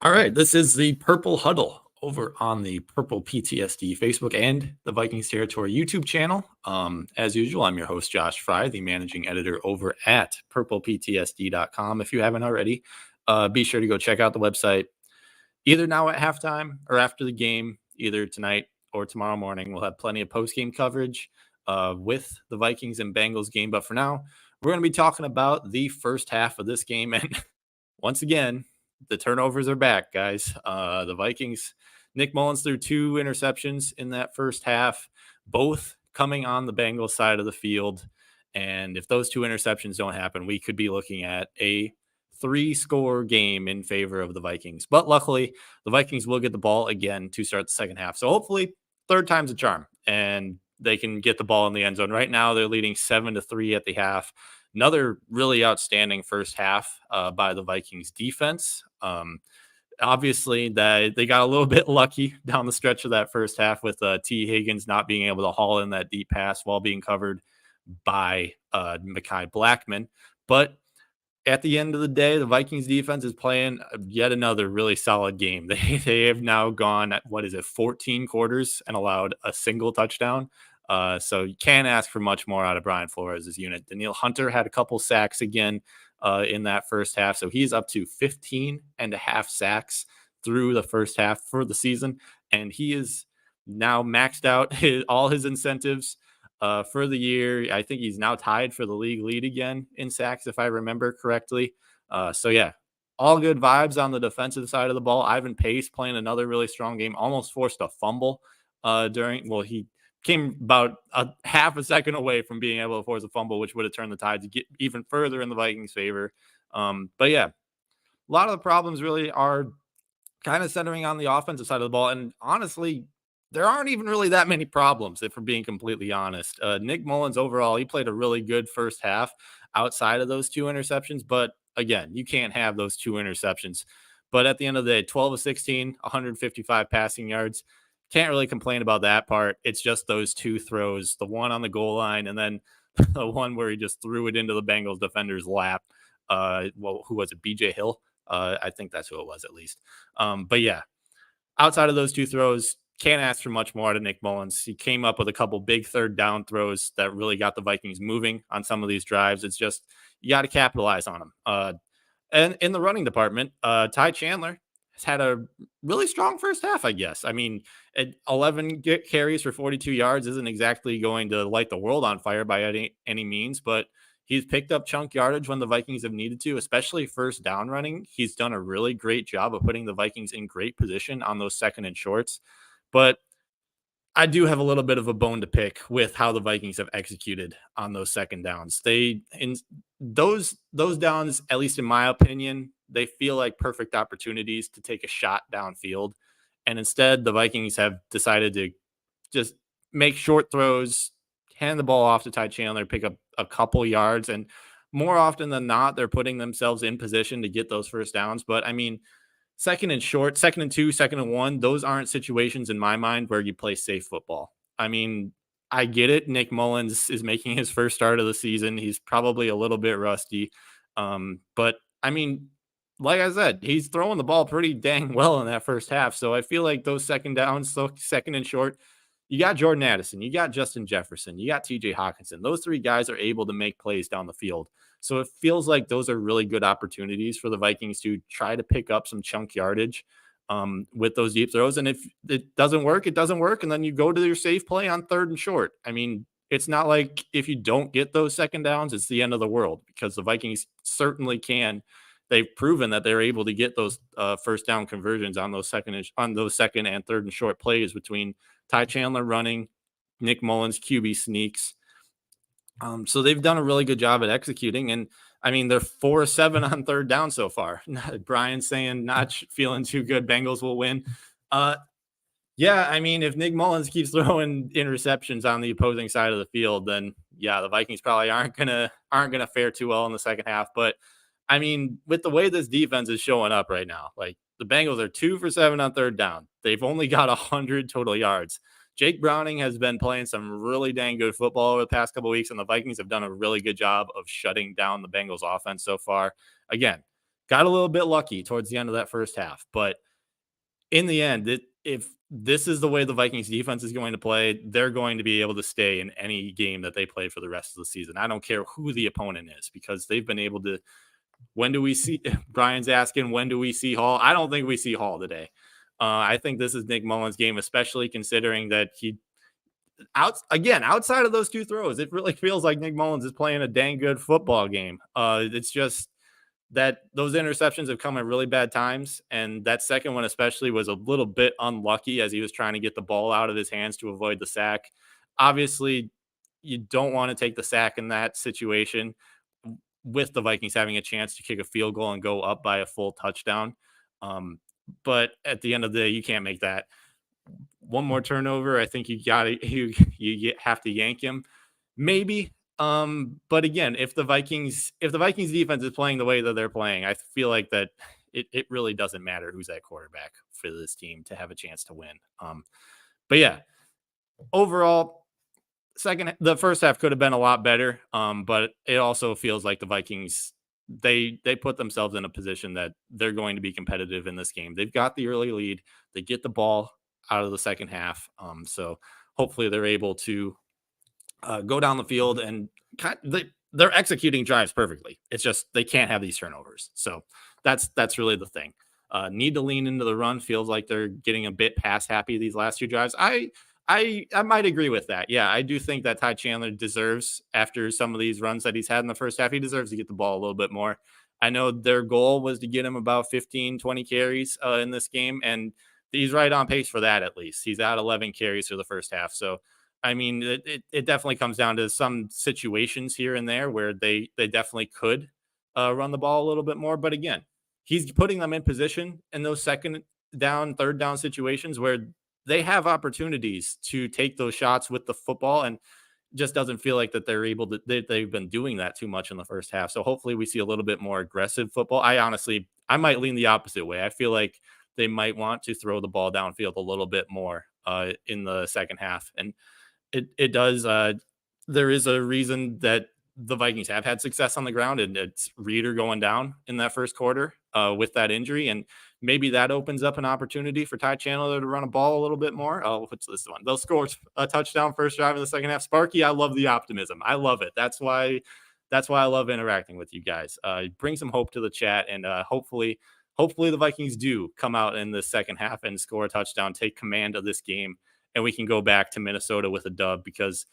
All right, this is the Purple Huddle over on the Purple PTSD Facebook and the Vikings Territory YouTube channel. As usual, I'm your host, Josh Fry, the managing editor over at purpleptsd.com. If you haven't already, be sure to go check out the website either now at halftime or after the game, either tonight or tomorrow morning. We'll have plenty of post-game coverage with the Vikings and Bengals game. But for now, we're going to be talking about the first half of this game. And once again, the turnovers are back, guys. The Vikings, Nick Mullins threw 2 interceptions in that first half, both coming on the Bengals side of the field. And if those 2 interceptions don't happen, we could be looking at a 3-score game in favor of the Vikings. But luckily, the Vikings will get the ball again to start the second half. So hopefully, third time's a charm, and they can get the ball in the end zone. Right now, they're leading 7-3 at the half. Another really outstanding first half by the Vikings defense. Obviously, that they got a little bit lucky down the stretch of that first half with T. Higgins not being able to haul in that deep pass while being covered by Mekhi Blackman. But at the end of the day, the Vikings defense is playing yet another really solid game. They have now gone at 14 quarters and allowed a single touchdown. So you can't ask for much more out of Brian Flores' unit. Daniil Hunter had a couple sacks again in that first half. So he's up to 15 and a half sacks through the first half for the season. And he is now maxed out all his incentives for the year. I think he's now tied for the league lead again in sacks, if I remember correctly. So yeah, all good vibes on the defensive side of the ball. Ivan Pace playing another really strong game, almost forced a fumble he came about a half a second away from being able to force a fumble, which would have turned the tide to get even further in the Vikings' favor. But yeah, a lot of the problems really are kind of centering on the offensive side of the ball. And honestly, there aren't even really that many problems, if we're being completely honest. Nick Mullins overall, he played a really good first half outside of those 2 interceptions. But again, you can't have those 2 interceptions. But at the end of the day, 12 of 16, 155 passing yards. Can't really complain about that part. It's just those 2 throws, the one on the goal line and then the one where he just threw it into the Bengals defender's lap. Who was it? BJ Hill? I think that's who it was, at least. But yeah, outside of those 2 throws, can't ask for much more out of Nick Mullins. He came up with a couple big third down throws that really got the Vikings moving on some of these drives. It's just, you got to capitalize on them. And in the running department, Ty Chandler has had a really strong first half, I guess. I mean, 11 carries for 42 yards isn't exactly going to light the world on fire by any means, but he's picked up chunk yardage when the Vikings have needed to, especially first down running. He's done a really great job of putting the Vikings in great position on those second and shorts. But I do have a little bit of a bone to pick with how the Vikings have executed on those second downs. In those downs, at least in my opinion, they feel like perfect opportunities to take a shot downfield. And instead, the Vikings have decided to just make short throws, hand the ball off to Ty Chandler, pick up a couple yards. And more often than not, they're putting themselves in position to get those first downs. But I mean, second and short, second and 2, second and 1, those aren't situations in my mind where you play safe football. I mean, I get it. Nick Mullins is making his first start of the season. He's probably a little bit rusty. But I mean, like I said, he's throwing the ball pretty dang well in that first half. So I feel like those second downs, so second and short, you got Jordan Addison, you got Justin Jefferson, you got TJ Hawkinson. Those 3 guys are able to make plays down the field. So it feels like those are really good opportunities for the Vikings to try to pick up some chunk yardage with those deep throws. And if it doesn't work, it doesn't work. And then you go to your safe play on third and short. I mean, it's not like if you don't get those second downs, it's the end of the world, because the Vikings certainly can. They've proven that they're able to get those first down conversions on those second and third and short plays between Ty Chandler running, Nick Mullins QB sneaks. So they've done a really good job at executing. And I mean, they're 4-7 on third down so far. Brian saying not feeling too good, Bengals will win. Yeah, I mean, if Nick Mullins keeps throwing interceptions on the opposing side of the field, then yeah, the Vikings probably aren't gonna fare too well in the second half. But I mean, with the way this defense is showing up right now, like the Bengals are 2 for 7 on third down. They've only got 100 total yards. Jake Browning has been playing some really dang good football over the past couple of weeks, and the Vikings have done a really good job of shutting down the Bengals offense so far. Again, got a little bit lucky towards the end of that first half, but in the end, if this is the way the Vikings defense is going to play, they're going to be able to stay in any game that they play for the rest of the season. I don't care who the opponent is because they've been able to. When do we see? Brian's asking, when do we see Hall? I don't think we see Hall today. I think this is Nick Mullins' game, especially considering that outside of those two throws, it really feels like Nick Mullins is playing a dang good football game. It's just that those interceptions have come at really bad times. And that second one, especially, was a little bit unlucky as he was trying to get the ball out of his hands to avoid the sack. Obviously, you don't want to take the sack in that situation with the Vikings having a chance to kick a field goal and go up by a full touchdown. Um, but at the end of the day, you can't make that. One more turnover, I think have to yank him. Maybe. But again, if the Vikings defense is playing the way that they're playing, I feel like that it really doesn't matter who's at quarterback for this team to have a chance to win. But yeah, overall, the first half could have been a lot better. But it also feels like the Vikings they put themselves in a position that they're going to be competitive in this game. They've got the early lead. They get the ball out of the second half. So hopefully they're able to go down the field and they're executing drives perfectly. It's just they can't have these turnovers. So that's really the thing. Need to lean into the run. Feels like they're getting a bit pass happy these last two drives. I might agree with that. Yeah, I do think that Ty Chandler deserves, after some of these runs that he's had in the first half, he deserves to get the ball a little bit more. I know their goal was to get him about 15, 20 carries in this game, and he's right on pace for that at least. He's at 11 carries for the first half. So I mean, it definitely comes down to some situations here and there where they definitely could run the ball a little bit more. But again, he's putting them in position in those second down, third down situations where they have opportunities to take those shots with the football, and just doesn't feel like that they're able to. They've been doing that too much in the first half. So hopefully we see a little bit more aggressive football. I might lean the opposite way. I feel like they might want to throw the ball downfield a little bit more in the second half, and it does. There is a reason that the Vikings have had success on the ground, and it's Reeder going down in that first quarter with that injury, and maybe that opens up an opportunity for Ty Chandler to run a ball a little bit more. Oh, what's this one? They'll score a touchdown first drive in the second half. Sparky, I love the optimism. I love it. That's why I love interacting with you guys. Bring some hope to the chat, and hopefully the Vikings do come out in the second half and score a touchdown, take command of this game, and we can go back to Minnesota with a dub. Because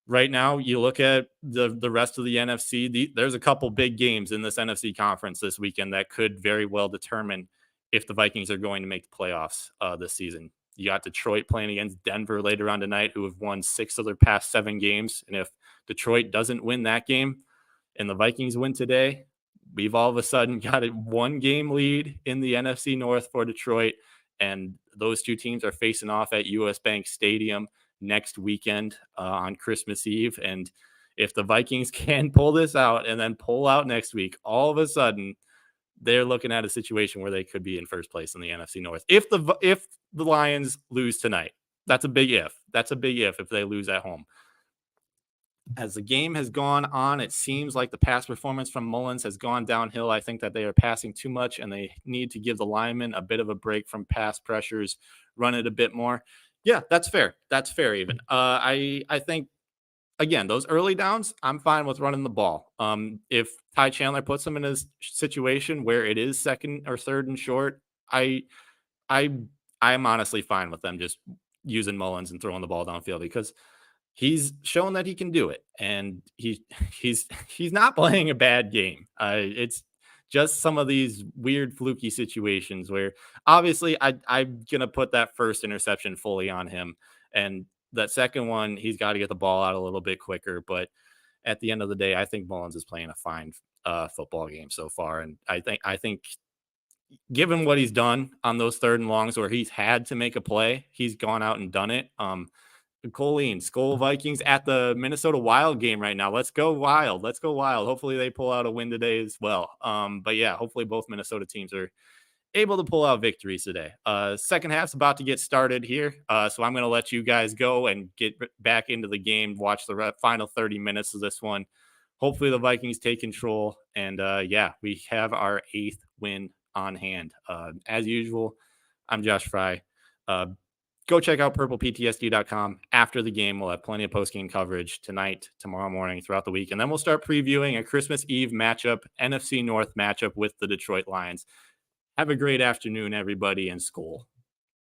right now, you look at the rest of the NFC, there's a couple big games in this NFC conference this weekend that could very well determine if the Vikings are going to make the playoffs this season. You got Detroit playing against Denver later on tonight, who have won 6 of their past 7 games. And if Detroit doesn't win that game and the Vikings win today, we've all of a sudden got a 1-game lead in the NFC North for Detroit. And those two teams are facing off at US Bank Stadium next weekend on Christmas Eve. And if the Vikings can pull this out and then pull out next week, all of a sudden they're looking at a situation where they could be in first place in the NFC North. If the Lions lose tonight, that's a big if. That's a big if they lose at home. As the game has gone on, it seems like the pass performance from Mullins has gone downhill. I think that they are passing too much, and they need to give the linemen a bit of a break from pass pressures, run it a bit more. Yeah, that's fair. That's fair even. I think, again, those early downs, I'm fine with running the ball. If Ty Chandler puts them in a situation where it is second or third and short, I I'm honestly fine with them just using Mullins and throwing the ball downfield, because he's shown that he can do it, and he's not playing a bad game. It's just some of these weird fluky situations where obviously I'm gonna put that first interception fully on him, and that second one he's got to get the ball out a little bit quicker. But at the end of the day, I think Mullins is playing a fine football game so far, and I think given what he's done on those third and longs where he's had to make a play, he's gone out and done it. Colleen, Skull Vikings at the Minnesota Wild game right now. Let's go Wild. Let's go Wild. Hopefully they pull out a win today as well. But yeah, hopefully both Minnesota teams are able to pull out victories today. Second half's about to get started here. So I'm going to let you guys go and get back into the game, watch the final 30 minutes of this one. hopefully the Vikings take control. And yeah, we have our 8th win on hand. As usual, I'm Josh Fry. Go check out purpleptsd.com. After the game, we'll have plenty of post-game coverage tonight, tomorrow morning, throughout the week. And then we'll start previewing a Christmas Eve matchup, NFC North matchup with the Detroit Lions. Have a great afternoon, everybody, in school.